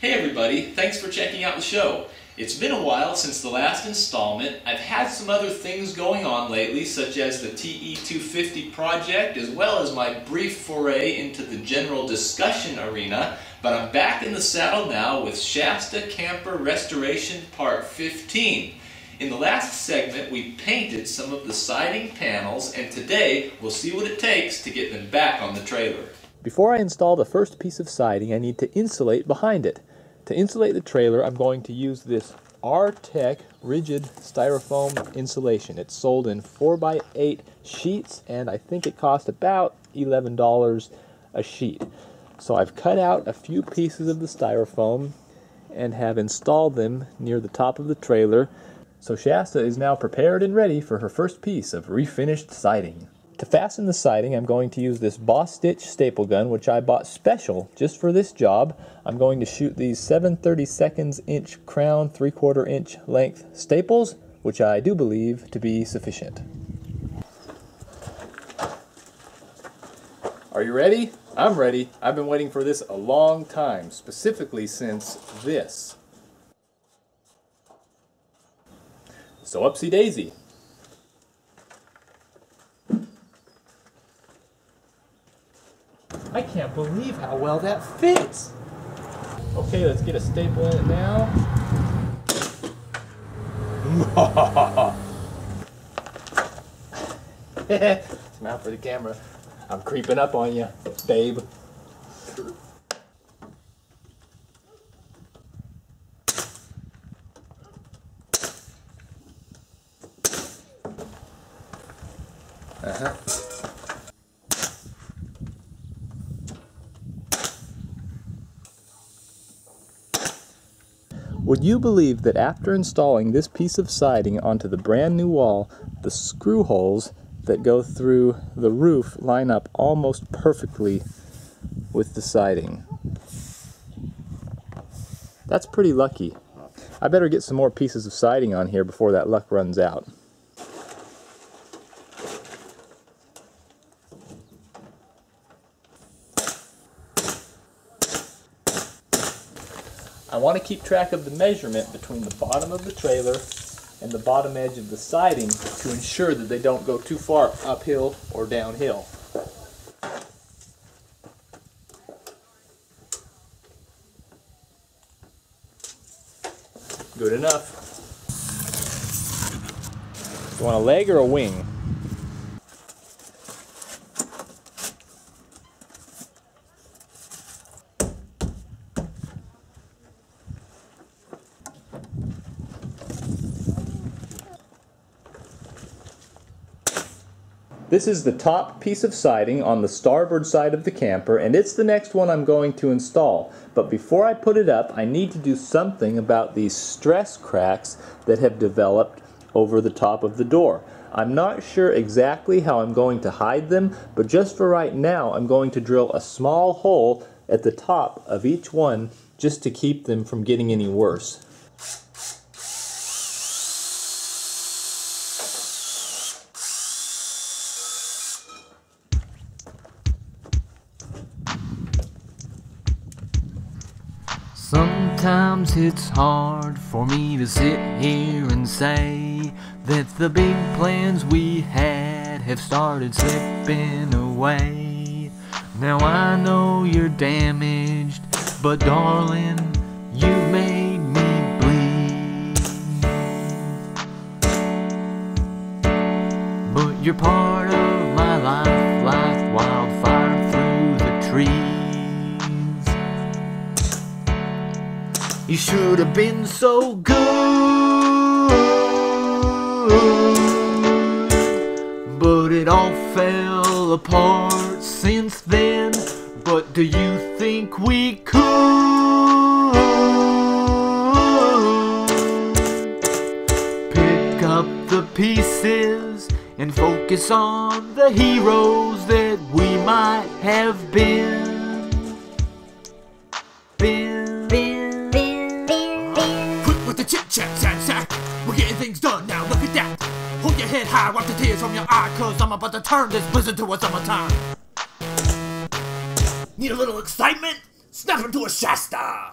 Hey everybody, thanks for checking out the show. It's been a while since the last installment. I've had some other things going on lately, such as the TE250 project, as well as my brief foray into the general discussion arena, but I'm back in the saddle now with Shasta Camper Restoration Part 15. In the last segment, we painted some of the siding panels, and today we'll see what it takes to get them back on the trailer. Before I install the first piece of siding, I need to insulate behind it. To insulate the trailer, I'm going to use this R-Tech rigid styrofoam insulation. It's sold in 4x8 sheets, and I think it cost about $11 a sheet. So I've cut out a few pieces of the styrofoam and have installed them near the top of the trailer. So Shasta is now prepared and ready for her first piece of refinished siding. To fasten the siding, I'm going to use this Boss Stitch staple gun, which I bought special just for this job. I'm going to shoot these 7/32 inch crown 3/4 inch length staples, which I do believe to be sufficient. Are you ready? I'm ready. I've been waiting for this a long time, specifically since this. So upsy daisy. I can't believe how well that fits. Okay, let's get a staple in it now. Smile for the camera. I'm creeping up on you, babe. Would you believe that after installing this piece of siding onto the brand new wall, the screw holes that go through the roof line up almost perfectly with the siding? That's pretty lucky. I better get some more pieces of siding on here before that luck runs out. I want to keep track of the measurement between the bottom of the trailer and the bottom edge of the siding to ensure that they don't go too far uphill or downhill. Good enough. You want a leg or a wing? This is the top piece of siding on the starboard side of the camper, and it's the next one I'm going to install. But before I put it up, I need to do something about these stress cracks that have developed over the top of the door. I'm not sure exactly how I'm going to hide them, but just for right now, I'm going to drill a small hole at the top of each one just to keep them from getting any worse. Sometimes it's hard for me to sit here and say that the big plans we had have started slipping away. Now I know you're damaged, but darling, you made me bleed. But you're part of my life like wildfire through the trees. You should have been so good, but it all fell apart since then. But do you think we could pick up the pieces and focus on the heroes that we might have been? We're getting things done now, look at that. Hold your head high, wipe the tears from your eye, cause I'm about to turn this blizzard to a summertime. Need a little excitement? Snap into a Shasta!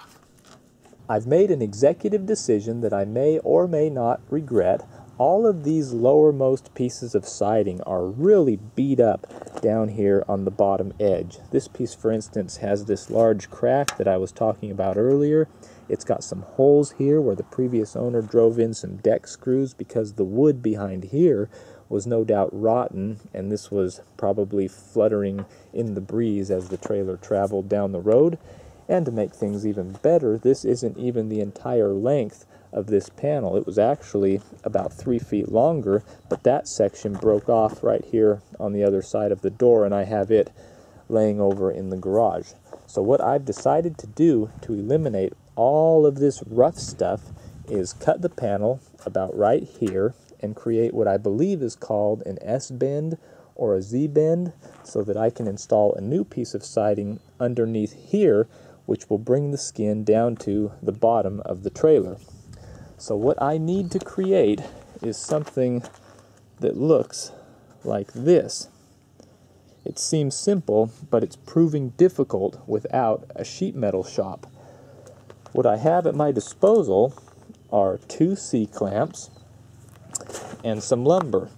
I've made an executive decision that I may or may not regret. All of these lowermost pieces of siding are really beat up down here on the bottom edge. This piece, for instance, has this large crack that I was talking about earlier. It's got some holes here where the previous owner drove in some deck screws because the wood behind here was no doubt rotten, and this was probably fluttering in the breeze as the trailer traveled down the road. And to make things even better, this isn't even the entire length of this panel. It was actually about 3 feet longer, but that section broke off right here on the other side of the door, and I have it laying over in the garage. So what I've decided to do to eliminate all of this rough stuff is cut the panel about right here and create what I believe is called an S-bend or a Z-bend, so that I can install a new piece of siding underneath here, which will bring the skin down to the bottom of the trailer. So what I need to create is something that looks like this. It seems simple, but it's proving difficult without a sheet metal shop. What I have at my disposal are 2 C-clamps and some lumber.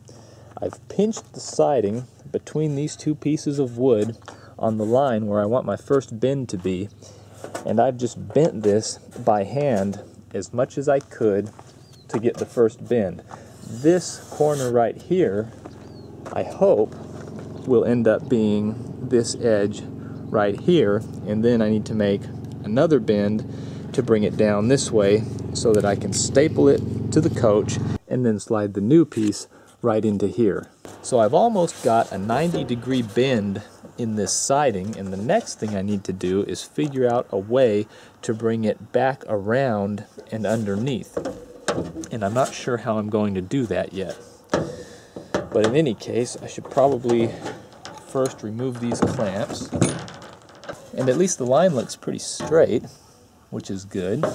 I've pinched the siding between these 2 pieces of wood on the line where I want my first bend to be, and I've just bent this by hand as much as I could to get the first bend. This corner right here, I hope, will end up being this edge right here, and then I need to make another bend to bring it down this way so that I can staple it to the coach and then slide the new piece right into here. So I've almost got a 90-degree bend in this siding, and the next thing I need to do is figure out a way to bring it back around and underneath. And I'm not sure how I'm going to do that yet. But in any case, I should probably first remove these clamps. And at least the line looks pretty straight, which is good.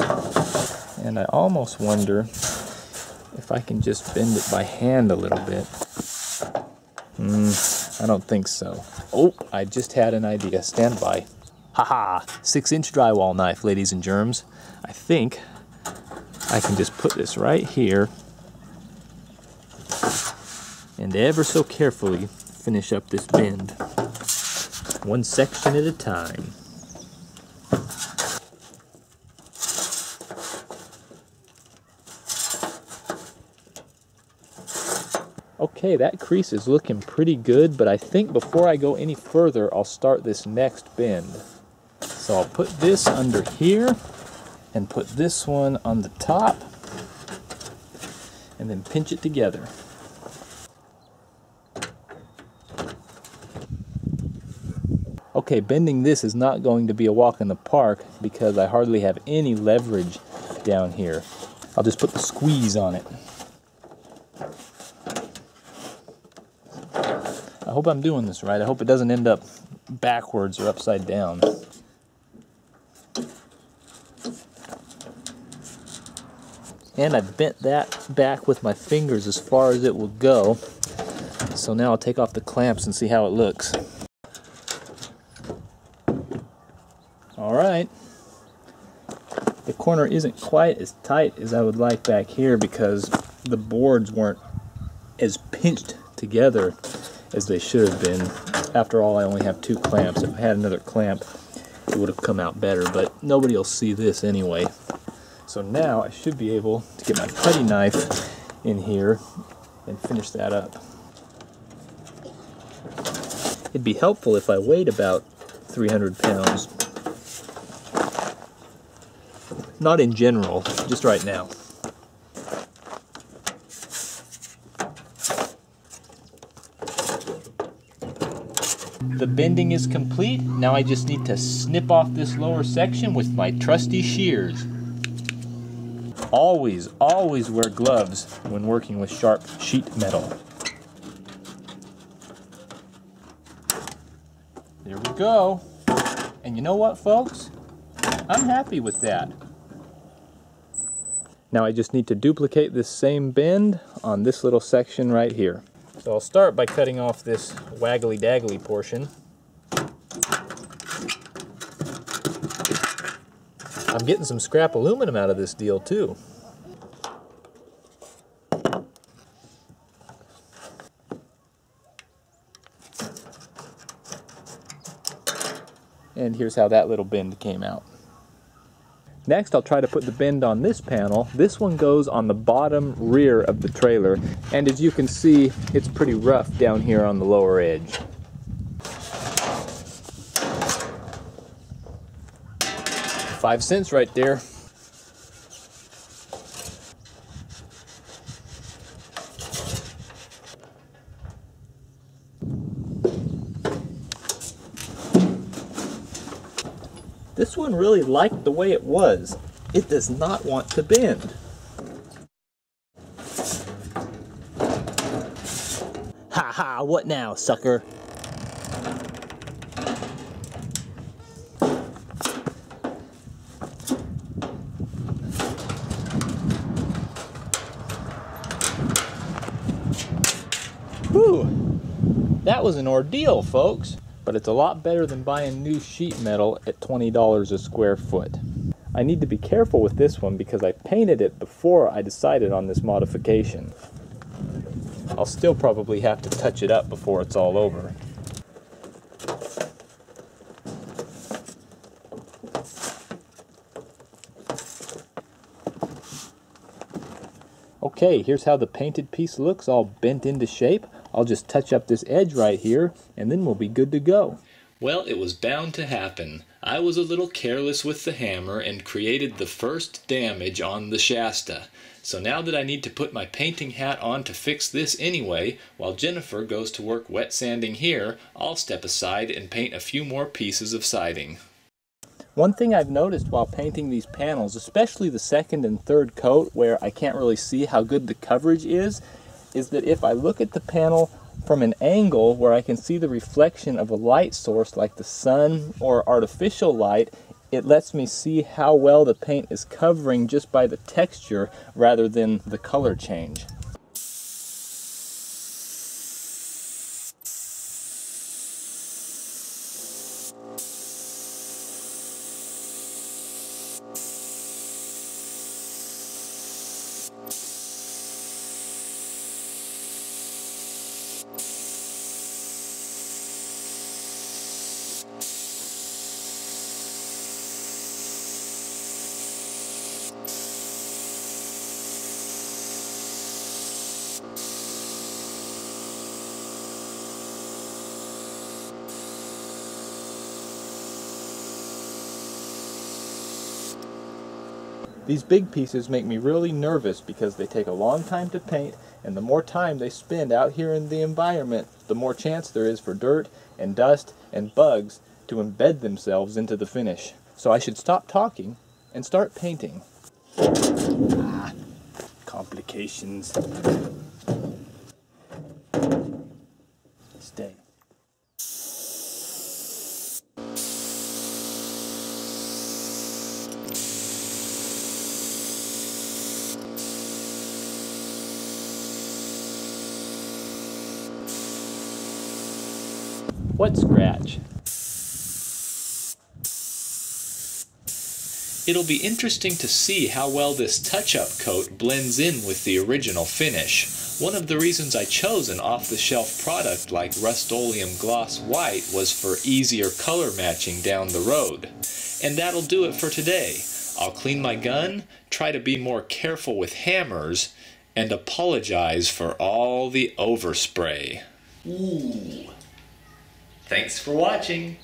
And I almost wonder if I can just bend it by hand a little bit. I don't think so. Oh, I just had an idea. Stand by. Haha! 6-inch drywall knife, ladies and germs. I think I can just put this right here and ever so carefully finish up this bend. One section at a time. Okay, that crease is looking pretty good, but I think before I go any further, I'll start this next bend. So I'll put this under here and put this one on the top and then pinch it together. Okay, bending this is not going to be a walk in the park because I hardly have any leverage down here. I'll just put the squeeze on it. I hope I'm doing this right. I hope it doesn't end up backwards or upside down. And I bent that back with my fingers as far as it will go. So now I'll take off the clamps and see how it looks. Alright. The corner isn't quite as tight as I would like back here because the boards weren't as pinched together as they should have been. After all, I only have 2 clamps. If I had another clamp, it would have come out better, but nobody will see this anyway. So now I should be able to get my putty knife in here and finish that up. It'd be helpful if I weighed about 300 pounds. Not in general, just right now. The bending is complete. Now I just need to snip off this lower section with my trusty shears. Always, always wear gloves when working with sharp sheet metal. There we go. And you know what, folks? I'm happy with that. Now I just need to duplicate this same bend on this little section right here. So I'll start by cutting off this waggly-daggly portion. I'm getting some scrap aluminum out of this deal too. And here's how that little bend came out. Next, I'll try to put the bend on this panel. This one goes on the bottom rear of the trailer, and as you can see, it's pretty rough down here on the lower edge. $0.05 right there. This one really liked the way it was. It does not want to bend. Ha ha, what now, sucker? Whew, that was an ordeal, folks. But it's a lot better than buying new sheet metal at $20 a square foot. I need to be careful with this one because I painted it before I decided on this modification. I'll still probably have to touch it up before it's all over. Okay, here's how the painted piece looks, all bent into shape. I'll just touch up this edge right here, and then we'll be good to go. Well, it was bound to happen. I was a little careless with the hammer and created the first damage on the Shasta. So now that I need to put my painting hat on to fix this anyway, while Jennifer goes to work wet sanding here, I'll step aside and paint a few more pieces of siding. One thing I've noticed while painting these panels, especially the second and third coat where I can't really see how good the coverage is that if I look at the panel from an angle where I can see the reflection of a light source like the sun or artificial light, it lets me see how well the paint is covering just by the texture rather than the color change. These big pieces make me really nervous because they take a long time to paint, and the more time they spend out here in the environment, the more chance there is for dirt and dust and bugs to embed themselves into the finish. So I should stop talking and start painting. Complications. Stay. What scratch? It'll be interesting to see how well this touch-up coat blends in with the original finish. One of the reasons I chose an off-the-shelf product like Rust-Oleum Gloss White was for easier color matching down the road. And that'll do it for today. I'll clean my gun, try to be more careful with hammers, and apologize for all the overspray. Ooh. Thanks for watching.